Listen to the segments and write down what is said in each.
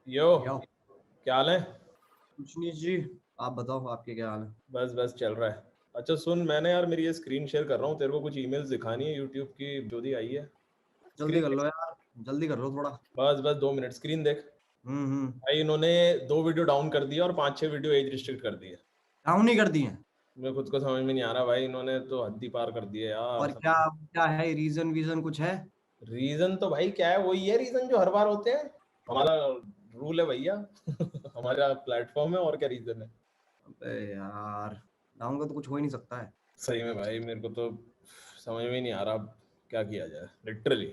यो यो। क्या हाल है? कुछ नहीं जी, आप बताओ आपके क्या हाल है? बस बस चल रहा है। अच्छा सुन, मैंने यार मेरी ये स्क्रीन शेयर कर रहा हूँ तेरे को, कुछ ईमेल्स दिखानी है यूट्यूब की जो दी आई है। जल्दी कर लो यार, जल्दी कर लो थोड़ा। बस बस 2 मिनट, स्क्रीन देख। हम्म। भाई इन्होंने 2 वीडियो डाउन कर दिया और 5-6 वीडियो एज रिस्ट्रिक्ट कर दिए। डाउन नहीं कर दिए? मैं खुद को समझ में नहीं आ रहा भाई, इन्होंने तो हद ही पार कर दिए यार। और क्या क्या है रीजन वीजन कुछ है? रीजन तो भाई क्या है, वही है रीजन जो हर बार होते हैं। हमारा रूल है भैया हमारा प्लेटफॉर्म है, और क्या रीजन है। अबे यार, डाउन का तो कुछ हो ही नहीं सकता है। सही में भाई मेरे को तो समझ में ही नहीं आ रहा क्या किया जाए literally.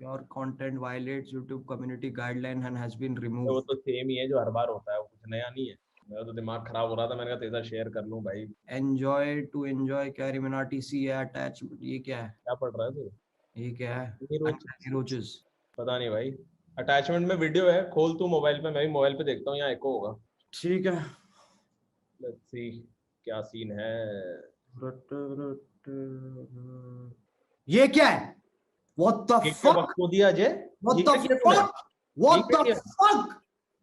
Your content violates YouTube community guideline and has been वो रिमूव्ड। तो सेम ही है जो हर बार होता है, वो कुछ नया नहीं है। मेरा तो दिमाग खराब हो रहा था, मैंने कहा तेरा शेयर कर लूं भाई। एंजॉय टू एंजॉय कैरिमिनाटी सी अटैच, ये क्या है? क्या पढ़ रहा है तू? ये क्या है? नीरोज? रोचेस। पता नहीं भाई। अटैचमेंट में वीडियो है, खोल तू मोबाइल पे, मैं भी मोबाइल पे देखता हूँ, यहाँ एको होगा। ठीक है। लेट्स सी क्या सीन है। ये क्या है? What the ये क्या fuck? बकचोदी दिया अजय? What ये the क्या किया तूने? fuck? What ये क्या the किया? fuck?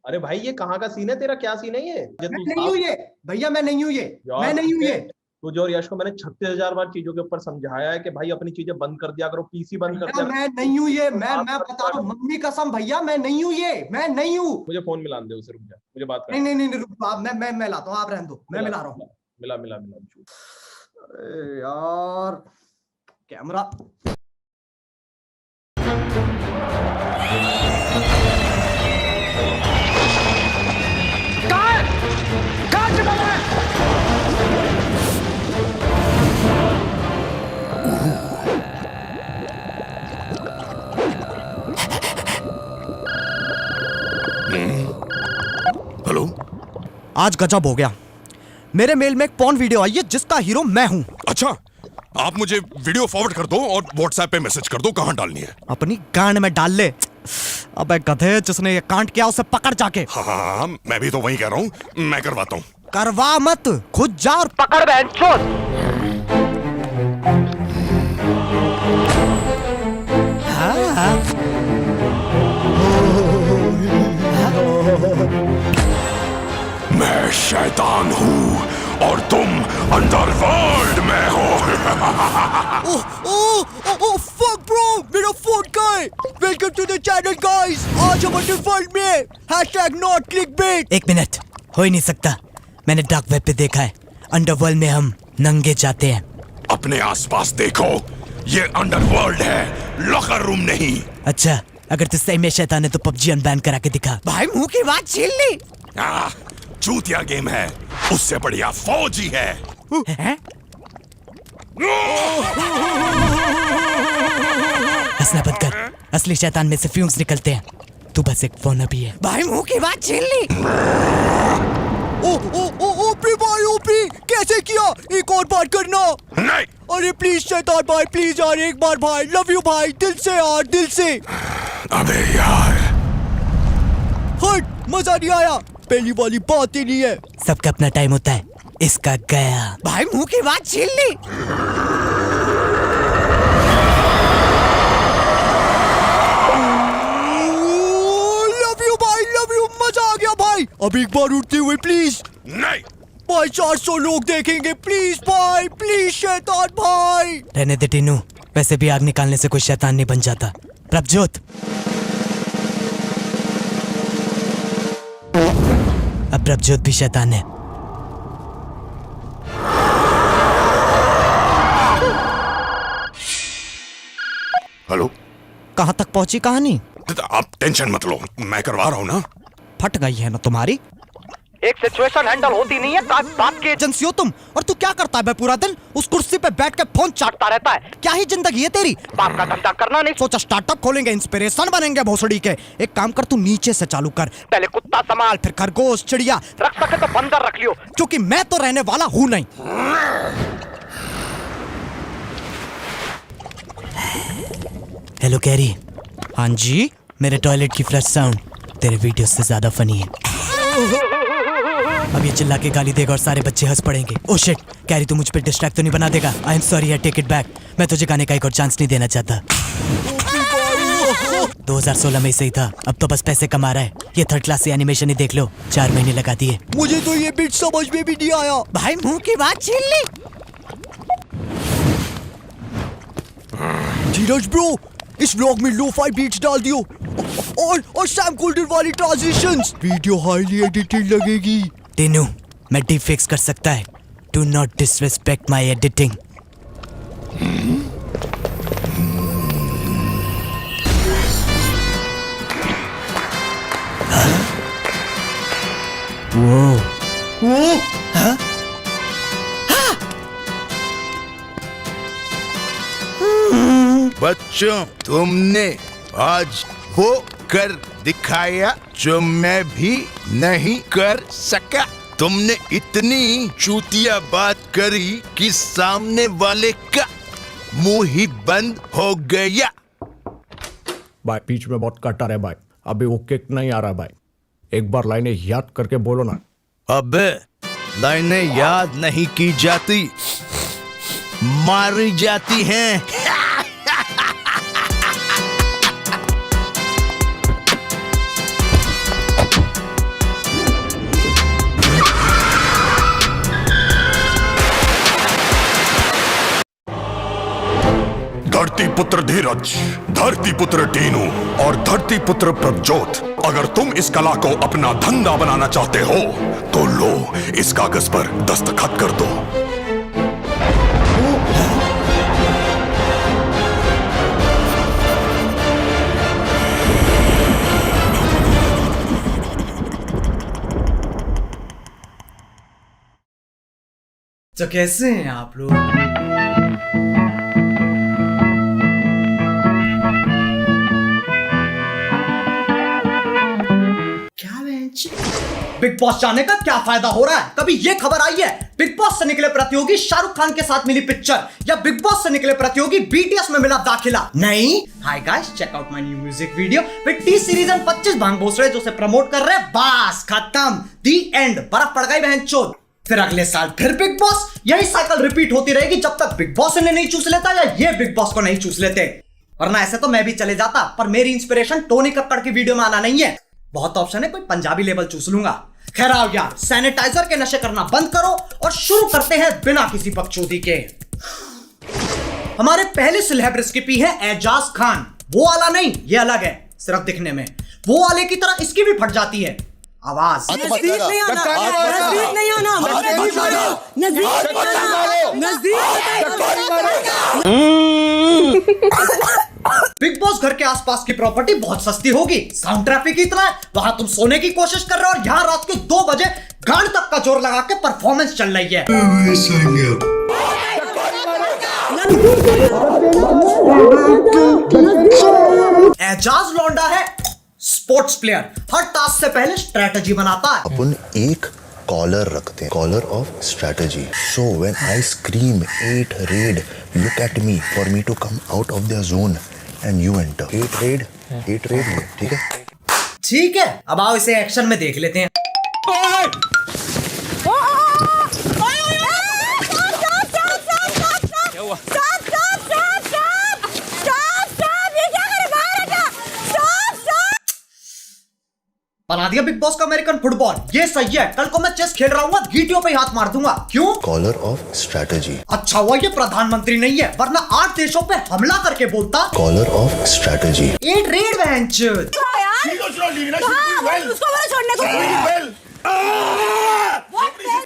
अरे भाई ये कहाँ का सीन है तेरा, क्या सीन है ये? मैं नहीं हूँ ये भैया, मैं नहीं हूँ ये, मैं नहीं हूँ ये। तुझे और यश को मैंने 36,000 बार चीजों के ऊपर समझाया है कि भाई अपनी चीजें बंद कर दिया करो, पीसी बंद कर दिया करो। मैं नहीं हूँ ये, मैं बता रहा हूँ मम्मी कसम भैया, मैं नहीं हूँ ये, मैं नहीं हूँ। मुझे फोन मिला दे उसे, रुक जा, मुझे बात कर। नहीं रुक, आप मैं लाता हूँ, आप रहने दो, मैं मिला रहा हूँ। मिला मिला मिला। अरे यार कैमरा। हेलो। आज गजब हो गया, मेरे मेल में एक पॉर्न वीडियो आई है जिसका हीरो मैं हूं। अच्छा, आप मुझे वीडियो फॉरवर्ड कर दो और व्हाट्सएप पे मैसेज कर दो कहां डालनी है। अपनी गांड में डाल ले। अबे गधे, जिसने ये कांड किया उसे पकड़ जाके। हाँ, मैं भी तो वही कह रहा हूँ, मैं करवाता हूँ। करवा मत, खुद जा और पकड़ बैंचोद। मैं शैतान हूँ और तुम अंडरवर्ल्ड में हो। ओह फक ब्रो, मेरा फोन का है। Welcome to the channel guys. आज हम अंडरवर्ल्ड में #not clickbait। एक मिनट, हो ही नहीं सकता। मैंने डार्क वेब पे देखा है, अंडरवर्ल्ड में हम नंगे जाते हैं। अपने आसपास देखो, ये अंडरवर्ल्ड है, लॉकर रूम नहीं। अच्छा, अगर तू सही में शैतान है तो पबजी अनबैन करा के दिखा। भाई मुंह की बात छीन ली। चूतिया गेम है, उससे बढ़िया फौजी है। हंसना बंद कर, असली शैतान में से फ्यूम्स निकलते हैं। तू बस एक फोन अभी है। भाई मुंह की बात छीन ली। ओपी भाई, ओपी कैसे किया? एक और बार करना। नहीं। अरे प्लीज शैतान भाई, प्लीज यार, एक बार भाई, लव यू भाई, दिल से यार, दिल से। अबे यार, हट, मजा नहीं आया, पहली वाली बात ही नहीं है। सबका अपना टाइम होता है, इसका गया। भाई मुंह की बात छीन ली। लव यू भाई, लव यू, मजा आ गया भाई। अब एक बार उठते हुए प्लीज। नहीं भाई, 400 लोग देखेंगे, प्लीज भाई, प्लीज शैतान भाई। रहने दे टीनू, वैसे भी आग निकालने से कोई शैतान नहीं बन जाता। प्रभजोत, अब प्रभजोत भी शैतान है। हेलो। कहाँ तक पहुंची कहानी? आप टेंशन मत लो, मैं करवा रहा हूँ ना। फट गई है ना तुम्हारी? एक सिचुएशन हैंडल होती नहीं है, बात के एजेंसी हो तुम। और तू क्या करता है बे पूरा दिन? उस कुर्सी पे बैठ के फोन चाटता रहता है। क्या ही जिंदगी है तेरी? बाप का धंधा करना नहीं सोचा, स्टार्टअप खोलेंगे, इंस्पिरेशन बनेंगे भोसड़ी के। एक काम कर, तू नीचे से चालू कर। पहले कुत्ता संभाल, फिर खरगोश, चिड़िया, रख सके तो बंदर रख लियो, क्योंकि मैं तो रहने वाला हूँ नहीं। Hello carry. हाँ जी, मेरे टॉयलेट की फ्लश साउंड तेरे वीडियो से ज्यादा फनी है। अब ये चिल्ला के गाली देगा और सारे बच्चे हंस पड़ेंगे। ओह शिट, कैरी तू मुझ पे डिस्ट्रैक्ट तो नहीं बना देगा? I am sorry, I take it back. मैं तुझे गाने का एक और चांस नहीं देना चाहता। 2016 में सही था, अब तो बस पैसे कमा रहा है। ये थर्ड क्लास से एनिमेशन ही देख लो, 4 महीने लगा दिए। मुझे तो ये बीट समझ में भी नहीं आया। भाई मुंह की बात छीन ली। धीरज ब्रो, इस व्लॉग में लो-फाई बीट्स डाल दियो और सैम गोल्डन वाली ट्रांजिशंस। वीडियो हाईली एडिटेड लगेगी। टीनू, मैं डीप फिक्स कर सकता है। Do not disrespect my editing. वो हाँ? बच्चों, तुमने आज वो कर दिखाया जो मैं भी नहीं कर सका। तुमने इतनी चूतिया बात करी कि सामने वाले का मुंह ही बंद हो गया। भाई बीच में बहुत कट आ रहा है भाई, अभी वो किक नहीं आ रहा भाई। एक बार लाइनें याद करके बोलो ना। अबे लाइनें याद नहीं की जाती, मारी जाती हैं। धरती पुत्र धीरज, धरती पुत्र टीनू और धरती पुत्र प्रभजोत, अगर तुम इस कला को अपना धंधा बनाना चाहते हो तो लो, इस कागज पर दस्तखत कर दो। तो कैसे हैं आप लोग? बिग बॉस जाने का क्या फायदा हो रहा है? कभी ये खबर आई है बिग बॉस से निकले प्रतियोगी शाहरुख खान के साथ मिली पिक्चर, या बिग बॉस से निकले प्रतियोगी बीटीएस में मिला दाखिला? नहीं। Hi guys, check out my new music video with T Series and 25 भांग भोसड़े जो से प्रमोट कर रहे हैं। बस खत्म, दी एंड। बर्फ पड़ गई बहनचोद। फिर अगले साल फिर बिग बॉस। यही साइकिल रिपीट होती रहेगी जब तक बिग बॉस इन्हें नहीं चूस लेता या ये बिग बॉस को नहीं चूस लेते। वरना ऐसे तो मैं भी चले जाता, पर मेरी इंस्पिरेशन टोनी कक्कड़ की वीडियो में आना नहीं है। बहुत ऑप्शन है, कोई पंजाबी लेवल चूस लूंगा। खैर आओ यार, सैनिटाइजर के नशे करना बंद करो और शुरू करते हैं बिना किसी बकचोदी के। हमारे पहले सेलेब रेसिपी है एजाज खान। वो वाला नहीं, ये अलग है, सिर्फ दिखने में। वो वाले की तरह इसकी भी फट जाती है आवाज। नजदीक नहीं आना, नजदीक नहीं आना, बिग बॉस घर के आसपास की प्रॉपर्टी बहुत सस्ती होगी, साउंड ट्रैफिक इतना है, वहां तुम सोने की कोशिश कर रहे हो और यहाँ रात के 2 बजे गांड तक का जोर लगा के परफॉर्मेंस चल रही है। एजाज लौंडा है स्पोर्ट्स प्लेयर, हर टास्क से पहले स्ट्रेटजी बनाता है। अपन एक कॉलर रखते हैं, caller of strategy. So when I scream 8 red, look at me for me to come out of the zone and you enter. 8 red, ठीक है? ठीक है, अब आओ इसे एक्शन में देख लेते हैं। बना दिया बिग बॉस का अमेरिकन फुटबॉल। ये सही है, कल को मैं चेस खेल रहा हूँ, गीटियों पे हाथ मार दूंगा। क्यों? Caller of strategy. अच्छा हुआ ये प्रधानमंत्री नहीं है, वरना 8 देशों पे हमला करके बोलता। Collar of strategy. 8 रेड बहनचोद।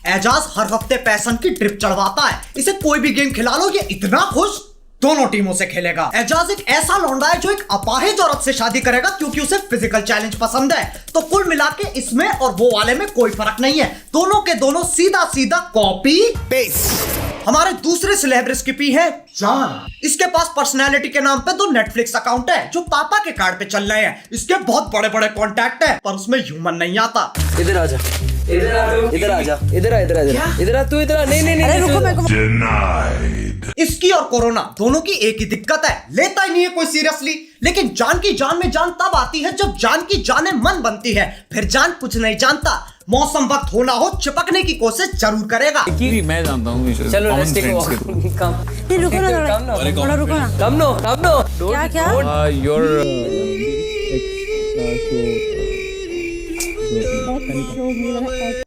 एजाज हर हफ्ते पैसन की ट्रिप चढ़वाता है। इसे कोई भी गेम खिला लो, ये इतना खुश दोनों टीमों से खेलेगा। एजाज एक ऐसा लौंडा है जो एक अपाहिज औरत से शादी करेगा क्योंकि उसे फिजिकल चैलेंज पसंद है। तो कुल मिला के इसमें और वो वाले में कोई फर्क नहीं है, दोनों के दोनों सीधा सीधा कॉपी पेस्ट। हमारे दूसरे सेलेब रेसिपी है जॉन। इसके पास पर्सनैलिटी के नाम पे 2 नेटफ्लिक्स अकाउंट है जो पापा के कार्ड पे चल रहे हैं। इसके बहुत बड़े बड़े कॉन्टैक्ट है, पर उसमें ह्यूमन नहीं आता। इधर आजा, इधर आ, इधर आ, इधर आ, तू इधर आ। नहीं, रुको, मैं इसकी और कोरोना दोनों की एक ही दिक्कत है, लेता ही नहीं है कोई सीरियसली। लेकिन जान की जान में जान तब आती है जब जान की जाने मन बनती है। फिर जान कुछ नहीं जानता, मौसम वक्त होना हो चिपकने की कोशिश जरूर करेगा। मैं जानता हूँ। चलो रुको ना, थोड़ा रुको ना। क्या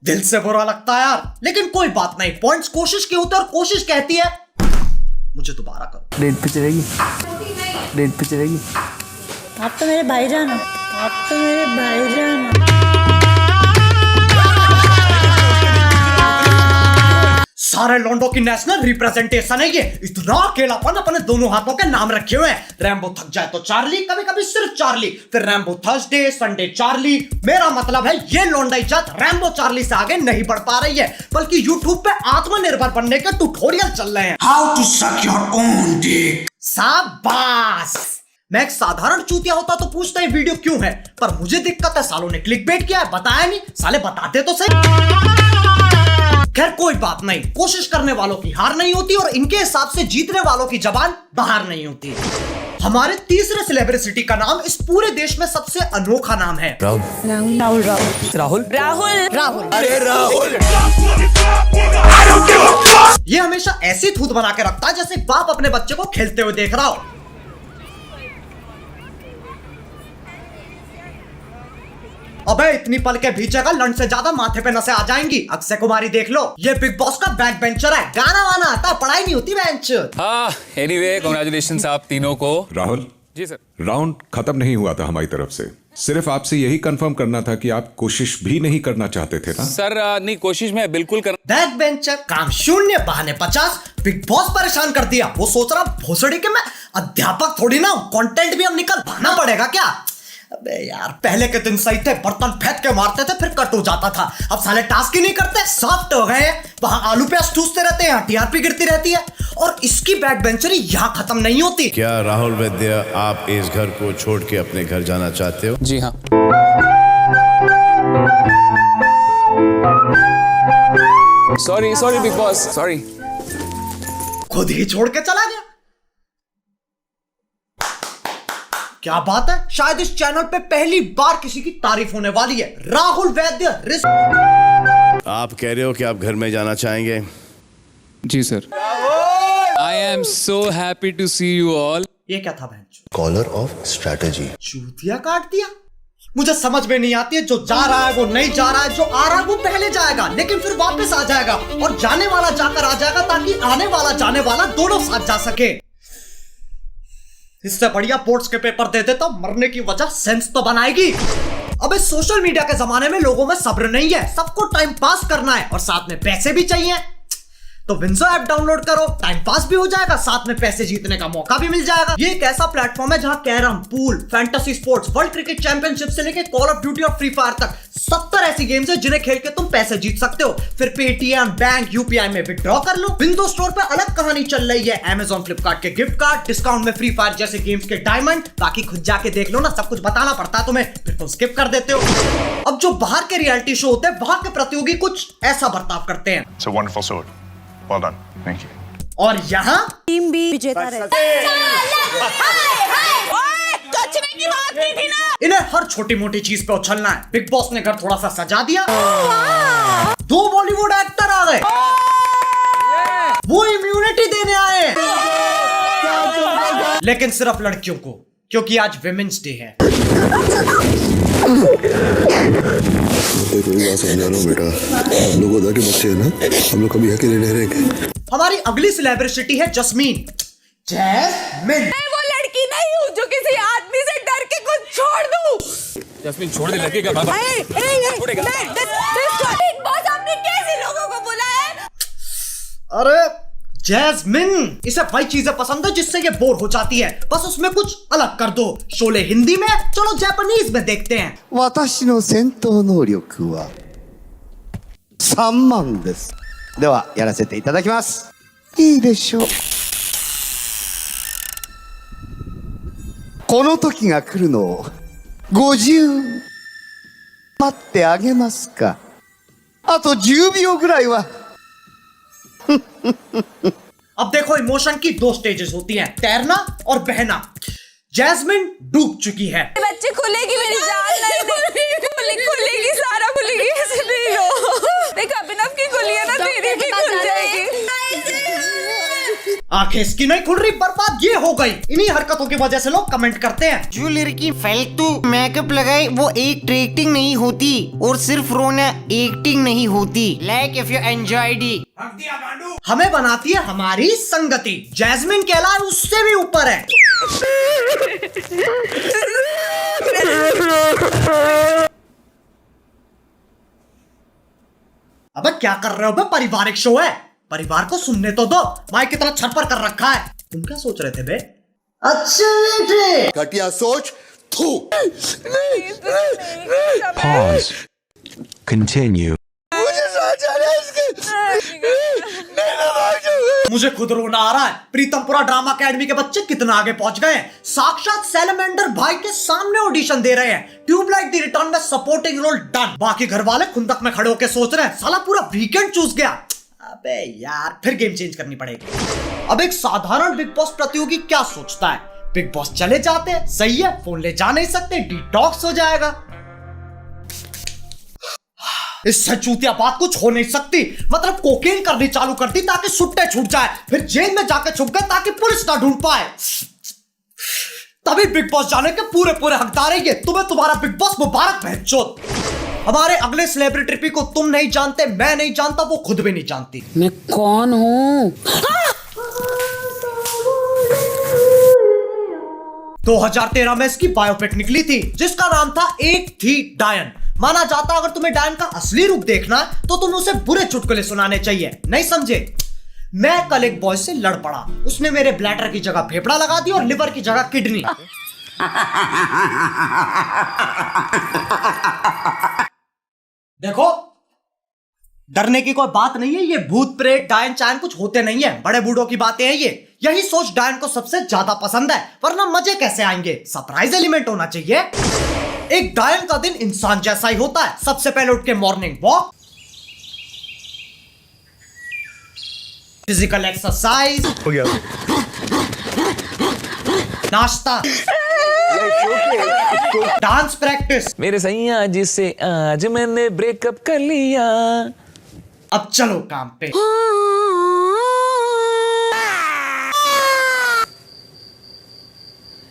दिल से बुरा लगता है यार, लेकिन कोई बात नहीं, पॉइंट्स कोशिश के होते और कोशिश कहती है मुझे दोबारा करो। डेट पे चलेगी, डेट पे चलेगी। आप तो मेरे भाईजान हो, आप तो मेरे भाईजान हो। सारे लॉन्डो की नेशनल रिप्रेजेंटेशन है ये। इतना अकेलापन अपने दोनों हाथों के नाम रखे हुए हैं। रैम्बो थक जाए तो चार्ली, कभी कभी सिर्फ चार्ली, फिर रैम्बो थर्सडे, संडे चार्ली। मेरा मतलब है ये लॉन्डा इज्जत रैम्बो चार्ली से आगे नहीं बढ़ पा रही है, बल्कि यूट्यूब पे आत्मनिर्भर बनने के ट्यूटोरियल चल रहे हैं। How to suck your own dick. शाबाश। मैं एक साधारण चूतिया होता तो पूछता ये वीडियो क्यों है, पर मुझे दिक्कत है सालों ने क्लिकबेट किया है, बताया नहीं। साले बताते तो सही। खैर कोई बात नहीं, कोशिश करने वालों की हार नहीं होती और इनके हिसाब से जीतने वालों की जबान बाहर नहीं होती। हमारे तीसरे सेलिब्रिटी का नाम इस पूरे देश में सबसे अनोखा नाम है राहुल राहुल राहुल राहुल राहुल। अरे राहुल, ये हमेशा ऐसी थूत बना के रखता है जैसे बाप अपने बच्चे को खेलते हुए देख रहा हो। अबे इतनी पल के भीचेगा लंड से ज्यादा माथे पे नसें आ जाएंगी। अक्षय कुमारी देख लो, ये बिग बॉस का बैक बेंचर है, गाना वाना आता, पढ़ाई नहीं होती बेंच। एनीवे कांग्रेचुलेशंस आप तीनों को। राहुल जी सर। राउंड खत्म नहीं हुआ था हमारी तरफ से, सिर्फ आपसे यही कंफर्म करना था कि आप कोशिश भी नहीं करना चाहते थे ना? सर नहीं, कोशिश में बिल्कुल कर। बैक बेंचर, काम शून्य, बहाने 50। बिग बॉस परेशान कर दिया। वो सोच रहा भोसड़ी के मैं अध्यापक थोड़ी ना हूं, कंटेंट भी अब निकलवाना पड़ेगा क्या? अबे यार पहले के दिन सही थे, बर्तन फेंक के मारते थे फिर कट हो जाता था। अब साले टास्क ही नहीं करते, सॉफ्ट हो गए। वहां आलू प्याज ठूसते रहते हैं, टीआरपी गिरती रहती है और इसकी बैक बेंचरी यहाँ खत्म नहीं होती। क्या राहुल वैद्य आप इस घर को छोड़ के अपने घर जाना चाहते हो? जी हाँ। Sorry big boss, sorry. खुद ही छोड़ के चला गया। क्या बात है, शायद इस चैनल पे पहली बार किसी की तारीफ होने वाली है। राहुल वैद्य आप कह रहे हो कि आप घर में जाना चाहेंगे? जी sir. I am so happy to see you all. ये क्या था बहन? Collar of strategy. चूतिया काट दिया। मुझे समझ में नहीं आती है, जो जा रहा है वो नहीं जा रहा है, जो आ रहा है वो पहले जाएगा लेकिन फिर वापस आ जाएगा, और जाने वाला जाकर आ जाएगा ताकि आने वाला जाने वाला दोनों साथ जा सके। इससे बढ़िया बोर्ड्स के पेपर दे दे तो मरने की वजह सेंस तो बनाएगी। अब इस सोशल मीडिया के जमाने में लोगों में सब्र नहीं है, सबको टाइम पास करना है और साथ में पैसे भी चाहिए। तो विंसो ऐप डाउनलोड करो, टाइम पास भी हो जाएगा, साथ में पैसे जीतने का मौका भी मिल जाएगा। ये एक ऐसा प्लेटफॉर्म है जहां carrom, pool, fantasy sports, world cricket championship से लेकर कॉल ऑफ ड्यूटी और फ्री फायर तक 70 ऐसी गेम्स है जिन्हें खेल के तुम पैसे जीत सकते हो। फिर पेटीएम, बैंक, यूपीआई में विड्रॉ कर लो। विंडो स्टोर पे अलग कहानी चल रही है, अमेजॉन, फ्लिपकार्ट के गिफ्ट कार्ड, डिस्काउंट में फ्री फायर जैसे गेम्स के डायमंड। बाकी खुद जाके देख लो ना, सब कुछ बताना पड़ता है तुम्हें, फिर तुम स्किप कर देते हो। अब जो बाहर के रियलिटी शो होते हैं वहां के प्रतियोगी कुछ ऐसा बर्ताव करते हैं। It's a wonderful sword. Well done. Thank you. और यहाँ टीम भी विजेता रहती है। इन्हें हर छोटी मोटी चीज पे उछलना है। बिग बॉस ने घर थोड़ा सा सजा दिया, 2 बॉलीवुड एक्टर आ गए, वो इम्यूनिटी देने आए, लेकिन सिर्फ लड़कियों को, क्योंकि आज विमेंस डे है। कोई बात समझा लो बेटा, हम लोग उधर के बच्चे हैं ना, हम लोग कभी अकेले नहीं रहेंगे। हमारी अगली सेलिब्रिटी है जस्मीन। जैस्मिन। मैं वो लड़की नहीं हूँ जो किसी आदमी से डर के कुछ छोड़ दूँ। जस्मीन छोड़ दे, लगेगा बाबा। बिग बॉस आपने कैसे लोगों को बुलाया है? अरे जैस्मिन, इसे वही चीजें पसंद है जिससे ये बोर हो जाती है, बस उसमें कुछ अलग कर दो। शोले हिंदी में, चलो जापानीज में देखते हैं। 私の戦闘能力は3万です。ではやらせていただきます。いいでしょう。この時が来るのを50待ってあげますか。あと10秒ぐらいは。अब देखो, इमोशन की 2 स्टेजेस होती हैं, तैरना और बहना। जैस्मिन डूब चुकी है। बच्चे खुलेगी मेरी जान नहीं, खुलेगी सारा खुलेगी, ऐसे नहीं लो। देख अभिनव की खुली है ना, तेरी भी खुल जाएगी। आंखें इसकी नहीं खुल रही, बर्बाद ये हो गई। इन्हीं हरकतों की वजह से लोग कमेंट करते हैं। जो लड़की फालतू मेकअप लगाए वो एक्टिंग नहीं होती, और सिर्फ रोना एक्टिंग नहीं होती। Like if you enjoyed it. हमें बनाती है हमारी संगति। जैस्मिन के अलावा उससे भी ऊपर है। अबे क्या कर रहे हो बे? पारिवारिक शो है, परिवार को सुनने तो दो। माइक कितना छरपर कर रखा है। तुम क्या सोच रहे थे बे? अच्छा बेटे, घटिया सोच। थू। Pause. Continue. मुझे खुद रोना आ रहा है। प्रीतमपुरा ड्रामा अकेडमी के बच्चे कितना आगे पहुंच गए हैं। साक्षात सैलमेंडर भाई के सामने ऑडिशन दे रहे हैं। ट्यूबलाइट द रिटर्न में सपोर्टिंग रोल डन। बाकी घर वाले खुंदक में खड़े होकर सोच रहे हैं साला पूरा वीकेंड चूस गया। अबे यार, फिर गेम चेंज करनी पड़ेगी। अब एक साधारण बिग बॉस प्रतियोगी क्या सोचता है? बिग बॉस चले जाते हैं, सही है, फोन ले जा नहीं सकते, डिटॉक्स हो जाएगा। इससे चूतिया बात कुछ हो नहीं सकती। मतलब कोकेन करनी चालू कर दी ताकि सुट्टे छूट जाए, फिर जेल में जाके छुप गए ताकि पुलिस ना ढूंढ पाए। तभी बिग बॉस जाने के पूरे पूरे हकदार है ये। तुम्हें तुम्हारा बिग बॉस मुबारक बहनचोद। हमारे अगले सेलिब्रिटी ट्रिपी को तुम नहीं जानते, मैं नहीं जानता, वो खुद भी नहीं जानती। मैं कौन हूँ? 2013 में इसकी बायोपिक निकली थी जिसका नाम था एक थी डायन। माना जाता अगर तुम्हें डायन का असली रूप देखना है तो तुम्हें उसे बुरे चुटकुले सुनाने चाहिए। नहीं समझे? मैं कल एक बॉय से लड़ पड़ा। उसने मेरे ब्लैडर की जगह फेफड़ा लगा दी और लिवर की जगह किडनी। देखो, डरने की कोई बात नहीं है। ये भूत प्रेत डायन चायन कुछ होते नहीं है, बड़े बूढ़ों की बातें हैं ये। यही सोच डायन को सबसे ज्यादा पसंद है, वरना मजे कैसे आएंगे? सरप्राइज एलिमेंट होना चाहिए। एक डायन का दिन इंसान जैसा ही होता है। सबसे पहले उठ के मॉर्निंग वॉक, फिजिकल एक्सरसाइज हो गया, नाश्ता, डांस प्रैक्टिस। मेरे सैया जिससे आज मैंने ब्रेकअप कर लिया। अब चलो काम पे।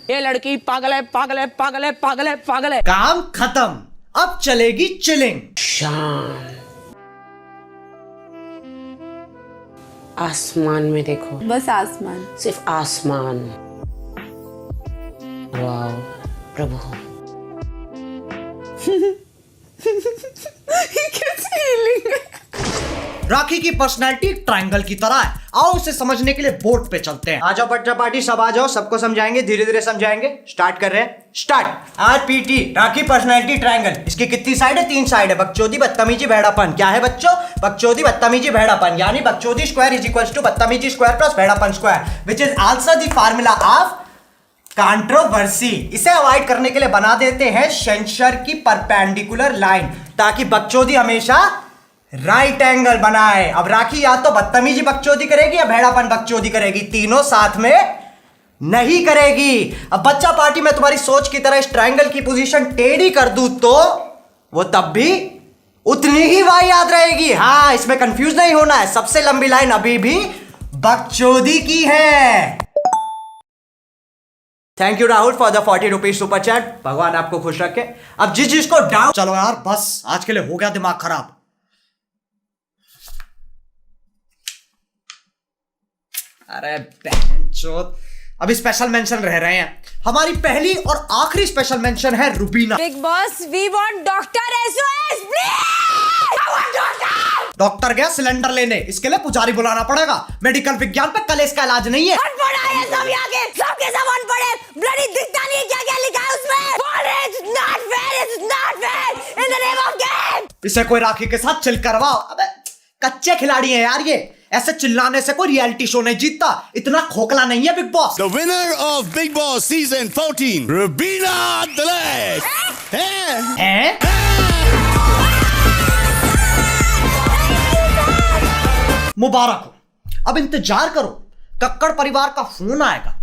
ये लड़की पागल है, पागल है, पागल है, पागल है, पागल है। काम खत्म। अब चलेगी चिलिंग। शाम आसमान में देखो, बस आसमान, सिर्फ आसमान। वाह प्रभु। कैसी फीलिंग है? राखी की पर्सनैलिटी ट्रायंगल की तरह है। आओ इसे समझने के लिए बोर्ड पे चलते हैं। आ जाओ बच्चा पार्टी, सब आ जाओ, सबको समझाएंगे, धीरे धीरे समझाएंगे। स्टार्ट कर रहे हैं। स्टार्ट। आरपीटी, राखी पर्सनैलिटी ट्रायंगल। इसकी कितनी साइड है? 3 साइड है। बकचोदी, बदतमीजी, भेड़ापन। क्या है बच्चों? बकचोदी, बदतमीजी, भेड़ापन। यानी बकचोदी स्क्वायर इज इक्वल टू बदतमीजी स्क्वायर प्लस भेड़ापन square, which is also the formula of controversy. इसे अवॉइड करने के लिए बना देते हैं सेंसर की परपेंडिकुलर लाइन, ताकि बकचोदी हमेशा राइट एंगल बनाए। अब राखी या तो बदतमीजी बकचोदी करेगी या भेड़ापन बकचोदी करेगी, तीनों साथ में नहीं करेगी। अब बच्चा पार्टी में तुम्हारी सोच की तरह इस ट्रायंगल की पोजीशन टेढ़ी कर दूं तो वो तब भी उतनी ही वाई याद रहेगी। हाँ, इसमें कंफ्यूज नहीं होना है। सबसे लंबी लाइन अभी भी बकचोदी की है। Thank you Rahul for the 40 rupees super chat. भगवान आपको खुश रखे। अब जिसको डाउट, चलो यार बस, आज के लिए हो गया दिमाग खराब। अरे बहनचोद, अभी स्पेशल मेंशन रह रहे हैं। हमारी पहली और आखिरी स्पेशल मेंशन है Rubina. Bigg Boss, we want doctor SOS please. I want doctor. Doctor गया सिलेंडर लेने, इसके लिए पुजारी बुलाना पड़ेगा। मेडिकल विज्ञान पे कल इसका इलाज नहीं है। अनपढ़ है सब यहाँ के, सबके सब अनपढ़ है। ब्लडी दिखता नहीं क्या क्या लिखा है उसमें। It's not fair, it's not fair in the name of game। इसे कोई राखी के साथ चिल करवाओ। अबे कच्चे खिलाड़ी हैं यार ये, ऐसे चिल्लाने से कोई रियलिटी शो नहीं जीतता। इतना खोखला नहीं है big boss. The winner of Big Boss Season 14, Rubina Dalek. हैं? मुबारक हो। अब इंतजार करो, कक्कड़ परिवार का फोन आएगा।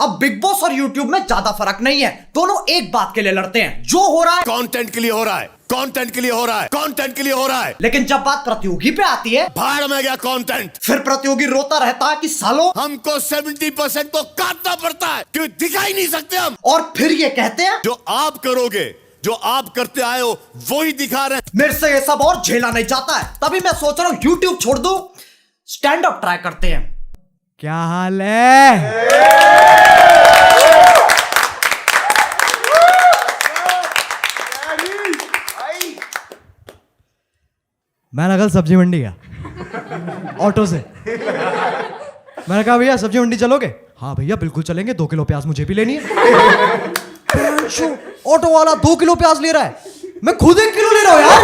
अब बिग बॉस और यूट्यूब में ज्यादा फर्क नहीं है, दोनों एक बात के लिए लड़ते हैं। जो हो रहा है कंटेंट के लिए हो रहा है, कंटेंट के लिए हो रहा है, कंटेंट के लिए हो रहा है। लेकिन जब बात प्रतियोगी पे आती है, भाड़ में गया कंटेंट। फिर प्रतियोगी रोता रहता है कि सालों हमको 70% को काटना पड़ता है क्यों दिखाई नहीं सकते हम। और फिर ये कहते हैं जो आप करोगे, जो आप करते आए हो वही दिखा रहे हैं। मेरे से ये सब और झेला नहीं जाता है, तभी मैं सोच रहा हूं YouTube छोड़ दूं, स्टैंड अप ट्राई करते हैं। क्या हाल है? मैंने कल सब्जी मंडी गया ऑटो से। मैंने कहा भैया सब्जी मंडी चलोगे? हाँ भैया बिल्कुल चलेंगे, 2 किलो प्याज मुझे भी लेनी है। ऑटो वाला 2 किलो प्याज ले रहा है, मैं खुद 1 किलो ले रहा हूं यार।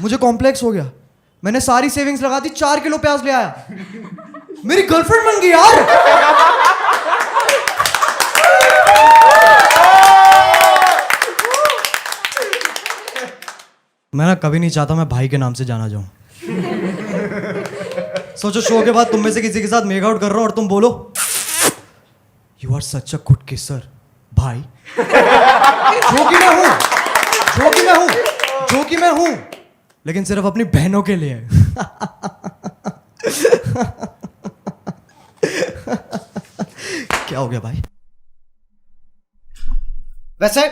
मुझे कॉम्प्लेक्स हो गया, मैंने सारी सेविंग्स लगा दी, 4 किलो प्याज ले आया। मेरी गर्लफ्रेंड बन गई यार। मैं कभी नहीं चाहता मैं भाई के नाम से जाना जाऊं। सोचो शो के बाद तुम में से किसी के साथ मेक आउट कर रहा हूं और तुम बोलो you are such a good kisser भाई। जो कि मैं हूं, लेकिन सिर्फ अपनी बहनों के लिए। क्या हो गया भाई? वैसे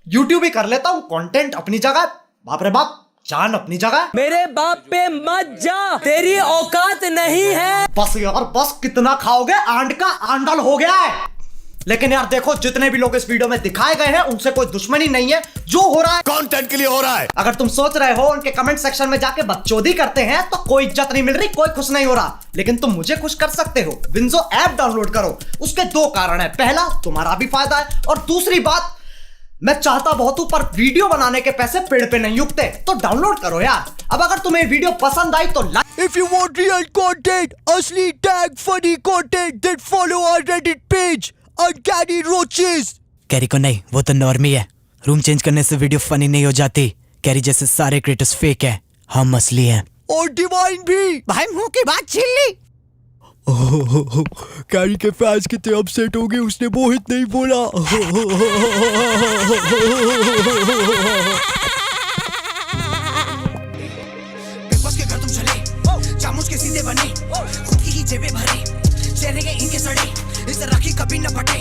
YouTube ही कर लेता हूं, कंटेंट अपनी जगह, बाप रे बाप, जान अपनी जगह। मेरे बाप पे मत जा, तेरी औकात नहीं है। बस यार बस, कितना खाओगे? आंड का आंडल हो गया है। लेकिन यार देखो, जितने भी लोग इस वीडियो में दिखाए गए हैं उनसे कोई दुश्मनी नहीं है। जो हो रहा है कंटेंट के लिए हो रहा है। अगर तुम सोच रहे हो उनके कमेंट सेक्शन में जाके बकचोदी करते हैं तो कोई इज्जत नहीं मिल रही, कोई खुश नहीं हो रहा, लेकिन तुम मुझे खुश कर सकते हो। विंजो ऐप डाउनलोड करो। उसके 2 कारण है, पहला तुम्हारा भी फायदा है, और दूसरी बात, मैं चाहता बहुत हूं पर वीडियो बनाने के पैसे पेड़ पे नहीं उगते, तो डाउनलोड करो यार। अब अगर तुम्हें वीडियो पसंद आई तो If you want real content, असली tag funny content, then follow our Reddit page, Uncanny Roaches. Carry को नहीं, वो तो नॉर्मी है। रूम चेंज करने से वीडियो फनी नहीं हो जाती। कैरी जैसे सारे क्रिएटर्स फेक है, हम असली हैं। और डिवाइन भी। भाई मुंह की बात छीन ली। कैरी के फैंस कितने अपसेट हो गए, उसने मोहित नहीं बोला। बिग बॉस के घर तुम चले, चामुच के सीधे बने, खुद की ही जेबें भरे, चेहरे के इनके सड़े, इस राखी कभी न फटे।